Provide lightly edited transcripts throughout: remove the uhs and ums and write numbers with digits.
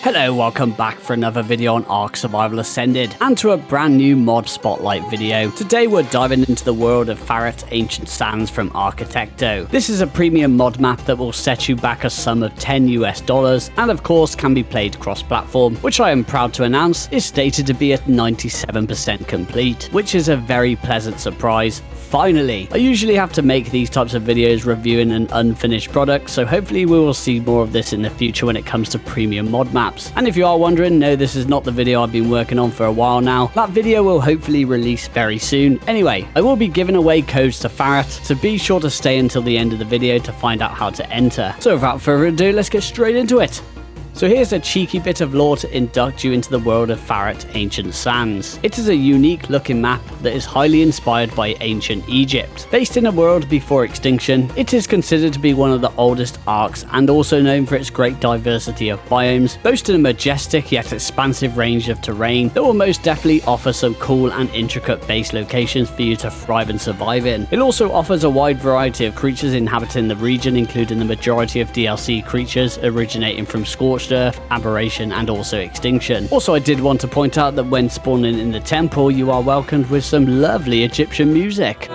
Hello, welcome back for another video on ARK Survival Ascended, and to a brand new mod spotlight video. Today we're diving into the world of Tharat Ancient Sands from Arquitecto. This is a premium mod map that will set you back a sum of $10 and of course can be played cross-platform, which I am proud to announce is stated to be at 97% complete, which is a very pleasant surprise. Finally, I usually have to make these types of videos reviewing an unfinished product, so hopefully we will see more of this in the future when it comes to premium mod maps. And if you are wondering, no, this is not the video I've been working on for a while now. That video will hopefully release very soon. Anyway, I will be giving away codes to Tharat, so be sure to stay until the end of the video to find out how to enter. So without further ado, let's get straight into it. So here's a cheeky bit of lore to induct you into the world of Tharat Ancient Sands. It is a unique looking map that is highly inspired by ancient Egypt. Based in a world before extinction, it is considered to be one of the oldest arcs and also known for its great diversity of biomes, boasting a majestic yet expansive range of terrain that will most definitely offer some cool and intricate base locations for you to thrive and survive in. It also offers a wide variety of creatures inhabiting the region, including the majority of DLC creatures originating from Scorched Earth, Aberration, and also Extinction. Also, I did want to point out that when spawning in the temple, you are welcomed with some lovely Egyptian music.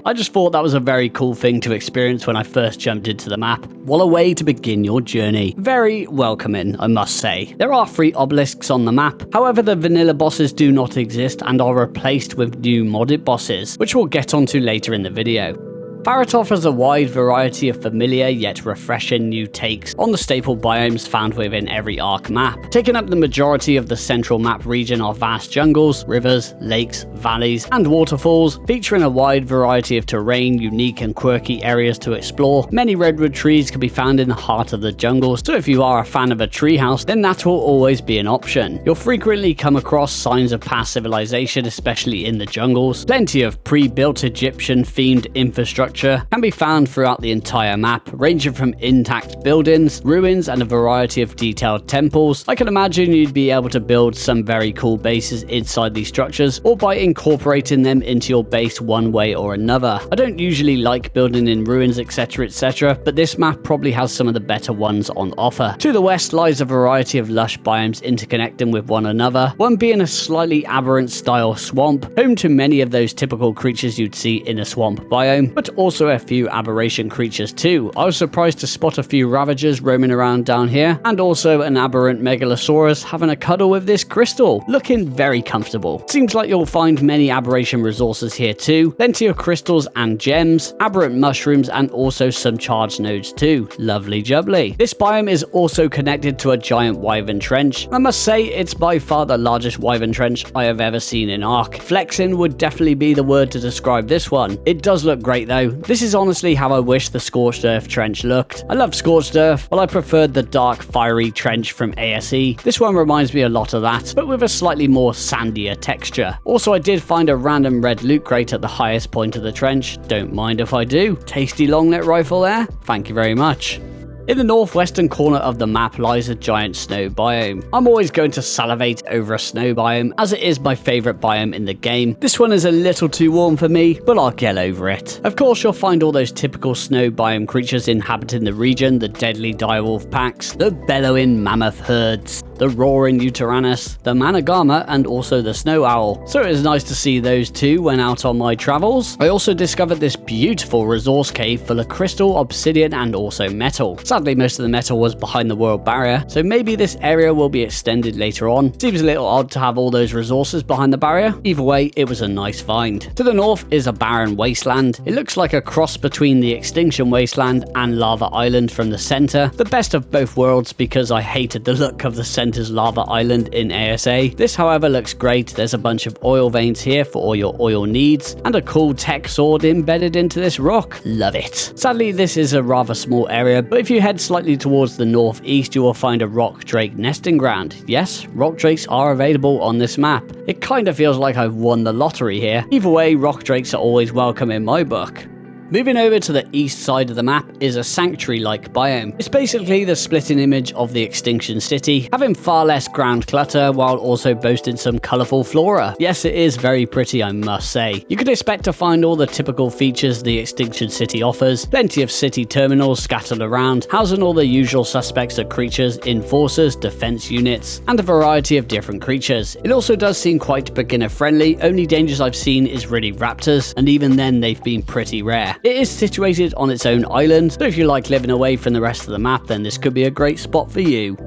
I just thought that was a very cool thing to experience when I first jumped into the map. What a way to begin your journey. Very welcoming, I must say. There are 3 obelisks on the map, however the vanilla bosses do not exist and are replaced with new modded bosses, which we'll get onto later in the video. Tharat offers a wide variety of familiar yet refreshing new takes on the staple biomes found within every ARK map. Taking up the majority of the central map region are vast jungles, rivers, lakes, valleys, and waterfalls, featuring a wide variety of terrain, unique and quirky areas to explore. Many redwood trees can be found in the heart of the jungle, so if you are a fan of a treehouse, then that will always be an option. You'll frequently come across signs of past civilization, especially in the jungles. Plenty of pre-built Egyptian-themed infrastructure can be found throughout the entire map, ranging from intact buildings, ruins, and a variety of detailed temples. I can imagine you'd be able to build some very cool bases inside these structures, or by incorporating them into your base one way or another. I don't usually like building in ruins, etc, but this map probably has some of the better ones on offer. To the west lies a variety of lush biomes interconnecting with one another, one being a slightly aberrant style swamp, home to many of those typical creatures you'd see in a swamp biome, but also a few aberration creatures too. I was surprised to spot a few ravagers roaming around down here, and also an aberrant megalosaurus having a cuddle with this crystal, looking very comfortable. Seems like you'll find many aberration resources here too, plenty of crystals and gems, aberrant mushrooms, and also some charged nodes too. Lovely jubbly. This biome is also connected to a giant wyvern trench. I must say it's by far the largest wyvern trench I have ever seen in ARK. Flexing would definitely be the word to describe this one. It does look great though. This is honestly how I wish the Scorched Earth trench looked. I love Scorched Earth, but I preferred the dark fiery trench from ASE. This one reminds me a lot of that, but with a slightly more sandier texture. Also, I did find a random red loot crate at the highest point of the trench. Don't mind if I do. Tasty long neck rifle there. Thank you very much. In the northwestern corner of the map lies a giant snow biome. I'm always going to salivate over a snow biome, as it is my favourite biome in the game. This one is a little too warm for me, but I'll get over it. Of course, you'll find all those typical snow biome creatures inhabiting the region, the deadly direwolf packs, the bellowing mammoth herds, the roaring Uteranus, the Managama, and also the snow owl. So it is nice to see those too when out on my travels. I also discovered this beautiful resource cave full of crystal, obsidian, and also metal. Sadly, most of the metal was behind the world barrier, so maybe this area will be extended later on. Seems a little odd to have all those resources behind the barrier. Either way, it was a nice find. To the north is a barren wasteland. It looks like a cross between the Extinction Wasteland and Lava Island from the center. The best of both worlds, because I hated the look of the center's lava island in ASA. This, however, looks great. There's a bunch of oil veins here for all your oil needs, and a cool tech sword embedded into this rock. Love it. Sadly, this is a rather small area, but if you head slightly towards the northeast, you will find a rock drake nesting ground. Yes, rock drakes are available on this map. It kind of feels like I've won the lottery here. Either way, rock drakes are always welcome in my book. Moving over to the east side of the map is a sanctuary-like biome. It's basically the splitting image of the Extinction City, having far less ground clutter while also boasting some colourful flora. Yes, it is very pretty, I must say. You could expect to find all the typical features the Extinction City offers, plenty of city terminals scattered around, housing all the usual suspects of creatures, enforcers, defense units, and a variety of different creatures. It also does seem quite beginner friendly. Only dangers I've seen is really raptors, and even then they've been pretty rare. It is situated on its own island, so if you like living away from the rest of the map, then this could be a great spot for you.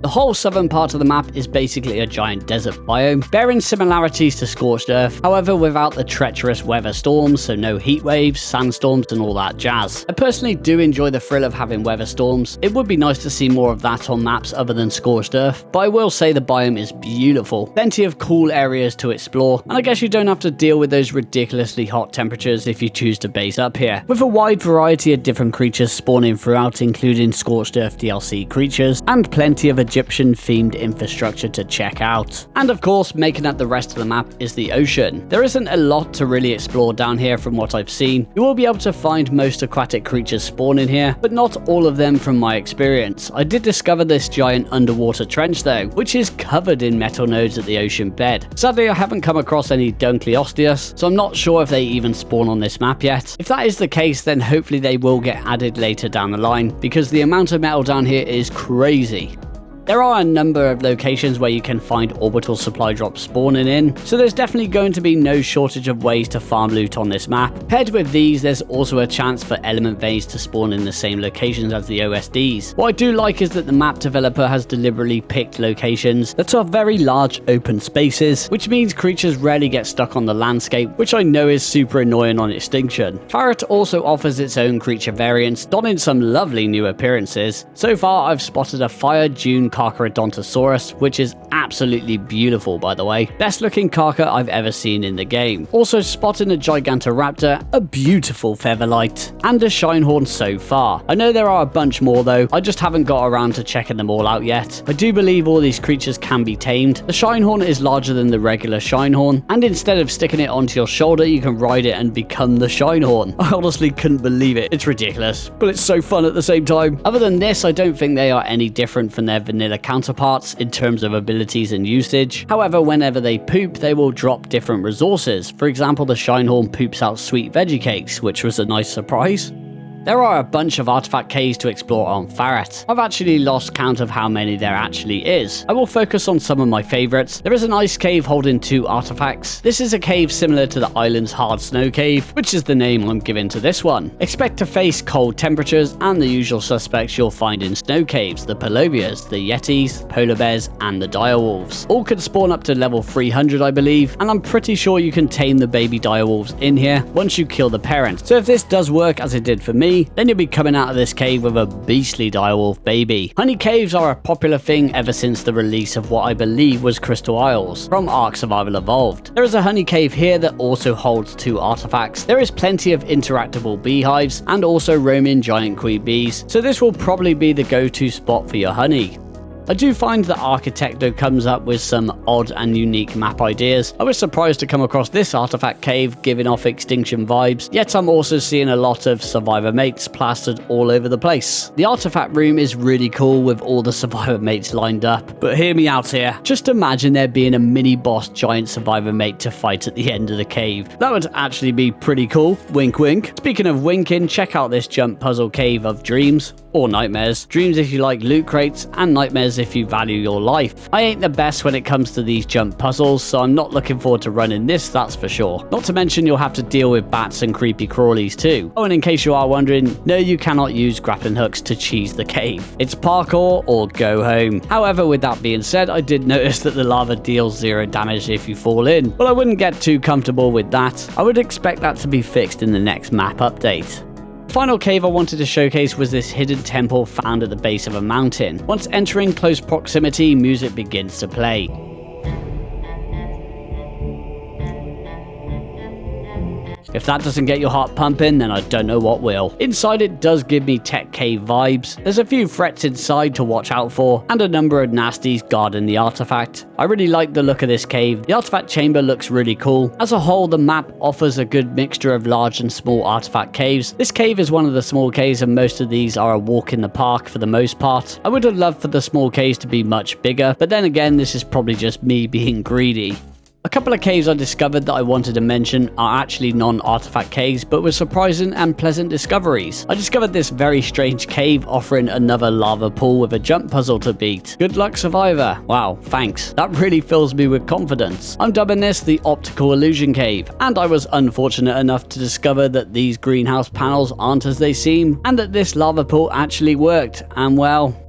The whole southern part of the map is basically a giant desert biome, bearing similarities to Scorched Earth, however without the treacherous weather storms, so no heat waves, sandstorms and all that jazz. I personally do enjoy the thrill of having weather storms. It would be nice to see more of that on maps other than Scorched Earth, but I will say the biome is beautiful. Plenty of cool areas to explore, and I guess you don't have to deal with those ridiculously hot temperatures if you choose to base up here. With a wide variety of different creatures spawning throughout, including Scorched Earth DLC creatures, and plenty of Egyptian-themed infrastructure to check out. And of course, making up the rest of the map is the ocean. There isn't a lot to really explore down here from what I've seen. You will be able to find most aquatic creatures spawning here, but not all of them from my experience. I did discover this giant underwater trench though, which is covered in metal nodes at the ocean bed. Sadly, I haven't come across any Dunkleosteus, so I'm not sure if they even spawn on this map yet. If that is the case, then hopefully they will get added later down the line, because the amount of metal down here is crazy. There are a number of locations where you can find orbital supply drops spawning in, so there's definitely going to be no shortage of ways to farm loot on this map. Paired with these, there's also a chance for element veins to spawn in the same locations as the OSDs. What I do like is that the map developer has deliberately picked locations that are very large open spaces, which means creatures rarely get stuck on the landscape, which I know is super annoying on Extinction. Tharat also offers its own creature variants, donning some lovely new appearances. So far, I've spotted a fire dune Carcharodontosaurus, which is absolutely beautiful by the way. Best looking Carcha I've ever seen in the game. Also spotting a Gigantoraptor, a beautiful Featherlight, and a Shinehorn so far. I know there are a bunch more though, I just haven't got around to checking them all out yet. I do believe all these creatures can be tamed. The Shinehorn is larger than the regular Shinehorn, and instead of sticking it onto your shoulder, you can ride it and become the Shinehorn. I honestly couldn't believe it. It's ridiculous, but it's so fun at the same time. Other than this, I don't think they are any different from their vanilla counterparts in terms of abilities and usage. However, whenever they poop, they will drop different resources. For example, the Shinehorn poops out sweet veggie cakes, which was a nice surprise. There are a bunch of artifact caves to explore on Tharat. I've actually lost count of how many there actually is. I will focus on some of my favorites. There is an ice cave holding 2 artifacts. This is a cave similar to the island's hard snow cave, which is the name I'm giving to this one. Expect to face cold temperatures and the usual suspects you'll find in snow caves: the Palobias, the Yetis, polar bears, and the direwolves. All can spawn up to level 300, I believe, and I'm pretty sure you can tame the baby direwolves in here once you kill the parent. So if this does work as it did for me, then you'll be coming out of this cave with a beastly direwolf baby. Honey caves are a popular thing ever since the release of what I believe was Crystal Isles from ARK Survival Evolved. There is a honey cave here that also holds 2 artifacts. There is plenty of interactable beehives and also roaming giant queen bees, so this will probably be the go-to spot for your honey. I do find that Architecto comes up with some odd and unique map ideas. I was surprised to come across this artifact cave giving off Extinction vibes, yet I'm also seeing a lot of survivor mates plastered all over the place. The artifact room is really cool with all the survivor mates lined up, but hear me out here. Just imagine there being a mini boss giant survivor mate to fight at the end of the cave. That would actually be pretty cool. Wink wink. Speaking of winking, check out this jump puzzle cave of dreams. Or nightmares. Dreams if you like loot crates, and nightmares if you value your life. I ain't the best when it comes to these jump puzzles, so I'm not looking forward to running this, that's for sure. Not to mention you'll have to deal with bats and creepy crawlies too. Oh, and in case you are wondering, no, you cannot use grappling hooks to cheese the cave. It's parkour or go home. However, with that being said, I did notice that the lava deals 0 damage if you fall in. But I wouldn't get too comfortable with that. I would expect that to be fixed in the next map update. The final cave I wanted to showcase was this hidden temple found at the base of a mountain. Once entering close proximity, music begins to play. If that doesn't get your heart pumping, then I don't know what will. Inside it does give me tech cave vibes. There's a few threats inside to watch out for, and a number of nasties guarding the artifact. I really like the look of this cave. The artifact chamber looks really cool. As a whole, the map offers a good mixture of large and small artifact caves. This cave is one of the small caves, and most of these are a walk in the park for the most part. I would have loved for the small caves to be much bigger, but then again, this is probably just me being greedy. A couple of caves I discovered that I wanted to mention are actually non-artifact caves, but were surprising and pleasant discoveries. I discovered this very strange cave offering another lava pool with a jump puzzle to beat. Good luck, survivor. Wow, thanks. That really fills me with confidence. I'm dubbing this the Optical Illusion Cave, and I was unfortunate enough to discover that these greenhouse panels aren't as they seem, and that this lava pool actually worked, and well,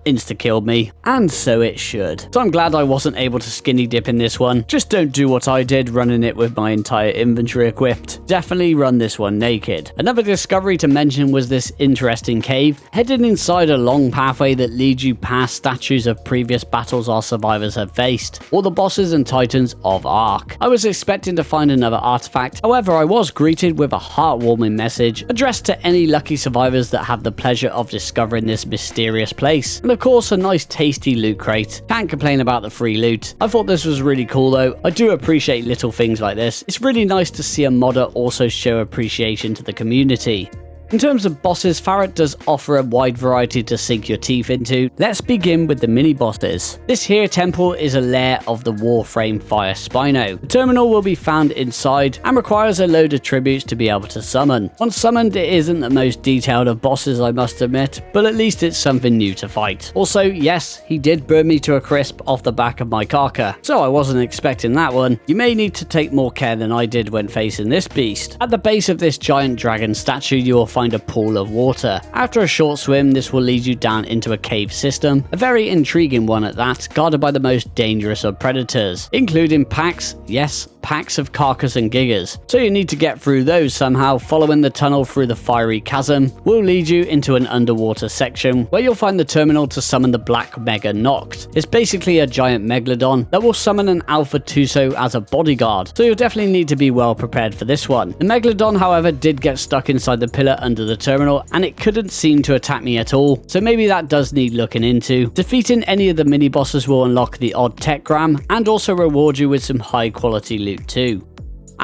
insta-killed me, and so it should. So I'm glad I wasn't able to skinny dip in this one. Just don't do what I did, running it with my entire inventory equipped. Definitely run this one naked. Another discovery to mention was this interesting cave, headed inside a long pathway that leads you past statues of previous battles our survivors have faced, or the bosses and titans of ARK. I was expecting to find another artifact, however I was greeted with a heartwarming message addressed to any lucky survivors that have the pleasure of discovering this mysterious place. And of course, a nice tasty loot crate. Can't complain about the free loot. I thought this was really cool though. I do appreciate little things like this. It's really nice to see a modder also show appreciation to the community. In terms of bosses, Tharat does offer a wide variety to sink your teeth into. Let's begin with the mini bosses. This here temple is a lair of the Warframe Fire Spino. The terminal will be found inside and requires a load of tributes to be able to summon. Once summoned, it isn't the most detailed of bosses, I must admit, but at least it's something new to fight. Also, yes, he did burn me to a crisp off the back of my Karka, so I wasn't expecting that one. You may need to take more care than I did when facing this beast. At the base of this giant dragon statue, you will find a pool of water. After a short swim, this will lead you down into a cave system, a very intriguing one at that, guarded by the most dangerous of predators, including packs, yes, packs of Karkas and Gigas. So you need to get through those somehow. Following the tunnel through the fiery chasm will lead you into an underwater section where you'll find the terminal to summon the Black Mega Noct. It's basically a giant megalodon that will summon an Alpha Tuso as a bodyguard, so you'll definitely need to be well prepared for this one. The megalodon, however, did get stuck inside the pillar under the terminal, and it couldn't seem to attack me at all, so maybe that does need looking into. Defeating any of the mini bosses will unlock the odd tetragram and also reward you with some high quality loot too.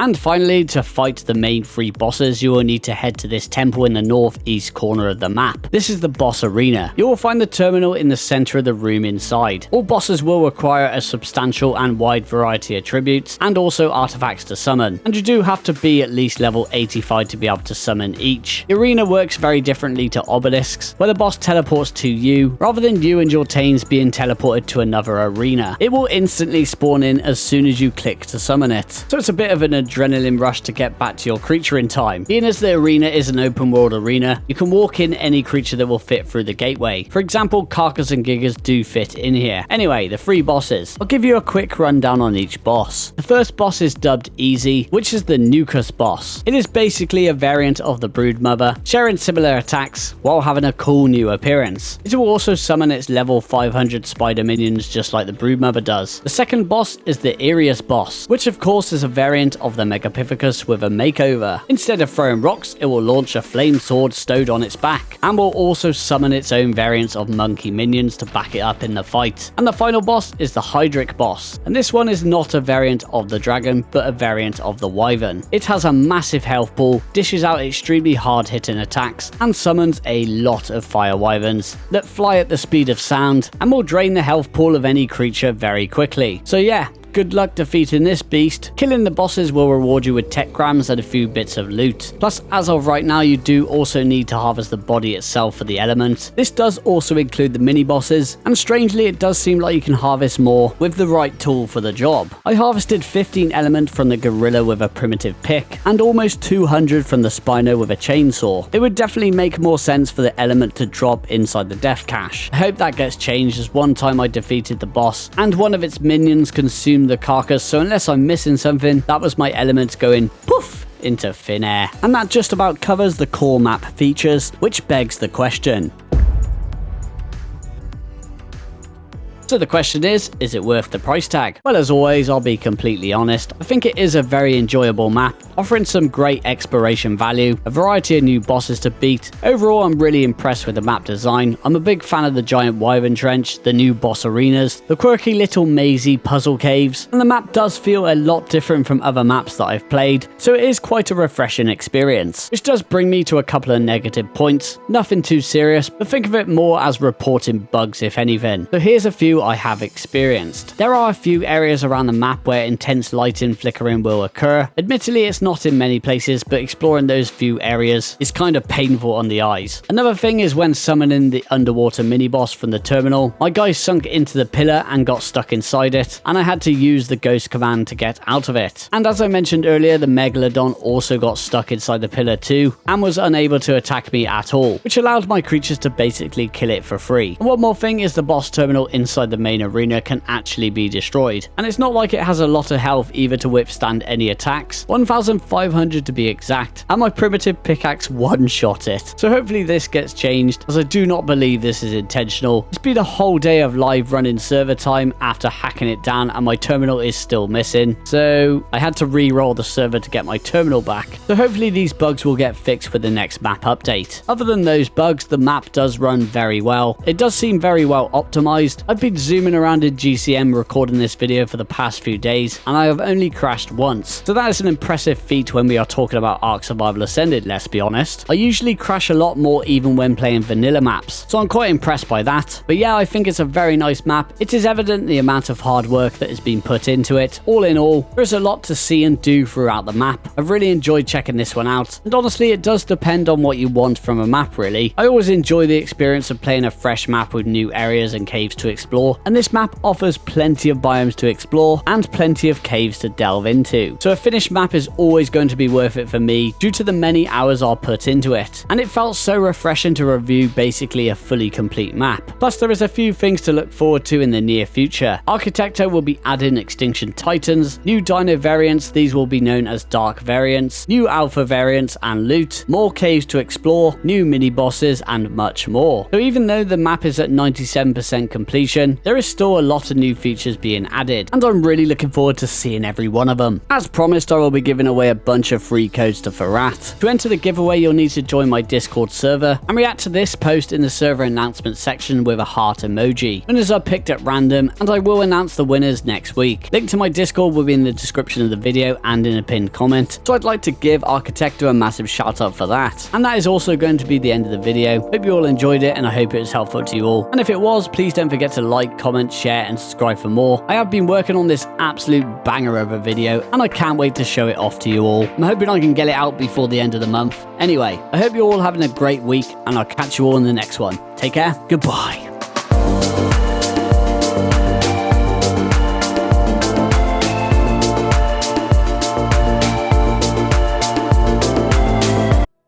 And finally, to fight the main three bosses, you will need to head to this temple in the northeast corner of the map. This is the boss arena. You will find the terminal in the center of the room inside. All bosses will require a substantial and wide variety of tributes and also artifacts to summon, and you do have to be at least level 85 to be able to summon each. The arena works very differently to obelisks, where the boss teleports to you rather than you and your Tanes being teleported to another arena. It will instantly spawn in as soon as you click to summon it, so it's a bit of an adrenaline rush to get back to your creature in time. Being as the arena is an open world arena, you can walk in any creature that will fit through the gateway. For example, Karkas and Gigas do fit in here. Anyway, the three bosses. I'll give you a quick rundown on each boss. The first boss is dubbed Easy, which is the Nucus boss. It is basically a variant of the Broodmother, sharing similar attacks while having a cool new appearance. It will also summon its level 500 spider minions just like the Broodmother does. The second boss is the Arius boss, which of course is a variant of the Megapithecus with a makeover. Instead of throwing rocks, it will launch a flame sword stowed on its back, and will also summon its own variants of monkey minions to back it up in the fight. And the final boss is the Hydric boss, and this one is not a variant of the dragon, but a variant of the wyvern. It has a massive health pool, dishes out extremely hard hitting attacks, and summons a lot of fire wyverns that fly at the speed of sound, and will drain the health pool of any creature very quickly. So yeah, good luck defeating this beast. Killing the bosses will reward you with tetragrams and a few bits of loot. Plus, as of right now, you do also need to harvest the body itself for the element. This does also include the mini bosses, and strangely it does seem like you can harvest more with the right tool for the job. I harvested 15 element from the gorilla with a primitive pick, and almost 200 from the Spino with a chainsaw. It would definitely make more sense for the element to drop inside the death cache. I hope that gets changed, as one time I defeated the boss, and one of its minions consumed the carcass, so unless I'm missing something, that was my element going poof into thin air. And that just about covers the core map features, which begs the question: So the question is it worth the price tag? Well, as always, I'll be completely honest. I think it is a very enjoyable map, offering some great exploration value, a variety of new bosses to beat. Overall, I'm really impressed with the map design. I'm a big fan of the giant wyvern trench, the new boss arenas, the quirky little mazy puzzle caves, and the map does feel a lot different from other maps that I've played, so it is quite a refreshing experience. Which does bring me to a couple of negative points. Nothing too serious, but think of it more as reporting bugs if anything. So here's a few I have experienced. There are a few areas around the map where intense lighting flickering will occur. Admittedly, it's not in many places, but exploring those few areas is kind of painful on the eyes. Another thing is when summoning the underwater mini-boss from the terminal, my guy sunk into the pillar and got stuck inside it, and I had to use the ghost command to get out of it. And as I mentioned earlier, the Megalodon also got stuck inside the pillar too, and was unable to attack me at all, which allowed my creatures to basically kill it for free. And one more thing is the boss terminal inside the main arena can actually be destroyed, and it's not like it has a lot of health either to withstand any attacks, 1500 to be exact, and my primitive pickaxe one-shot it. So hopefully this gets changed, as I do not believe this is intentional. It's been a whole day of live running server time after hacking it down, and my terminal is still missing, so I had to re-roll the server to get my terminal back. So hopefully these bugs will get fixed with the next map update. Other than those bugs, the map does run very well. It does seem very well optimized. I've been zooming around in GCM recording this video for the past few days, and I have only crashed once. So that is an impressive feat when we are talking about Ark Survival Ascended, let's be honest. I usually crash a lot more even when playing vanilla maps, so I'm quite impressed by that. But yeah, I think it's a very nice map. It is evident the amount of hard work that has been put into it. All in all, there's a lot to see and do throughout the map. I've really enjoyed checking this one out, and honestly it does depend on what you want from a map really. I always enjoy the experience of playing a fresh map with new areas and caves to explore, and this map offers plenty of biomes to explore and plenty of caves to delve into. So a finished map is always going to be worth it for me due to the many hours I'll put into it, and it felt so refreshing to review basically a fully complete map. Plus there is a few things to look forward to in the near future. Architecto will be adding Extinction Titans, new dino variants, these will be known as dark variants, new alpha variants and loot, more caves to explore, new mini bosses and much more. So even though the map is at 97% completion, there is still a lot of new features being added, and I'm really looking forward to seeing every one of them. As promised, I will be giving away a bunch of free codes to Tharat. To enter the giveaway, you'll need to join my Discord server and react to this post in the server announcement section with a heart emoji. Winners are picked at random, and I will announce the winners next week. Link to my Discord will be in the description of the video and in a pinned comment, so I'd like to give Architecto a massive shout out for that. And that is also going to be the end of the video. Hope you all enjoyed it, and I hope it was helpful to you all. And if it was, please don't forget to like, comment, share and subscribe for more. I have been working on this absolute banger of a video, and I can't wait to show it off to you all. I'm hoping I can get it out before the end of the month. Anyway, I hope you're all having a great week, and I'll catch you all in the next one. Take care, goodbye.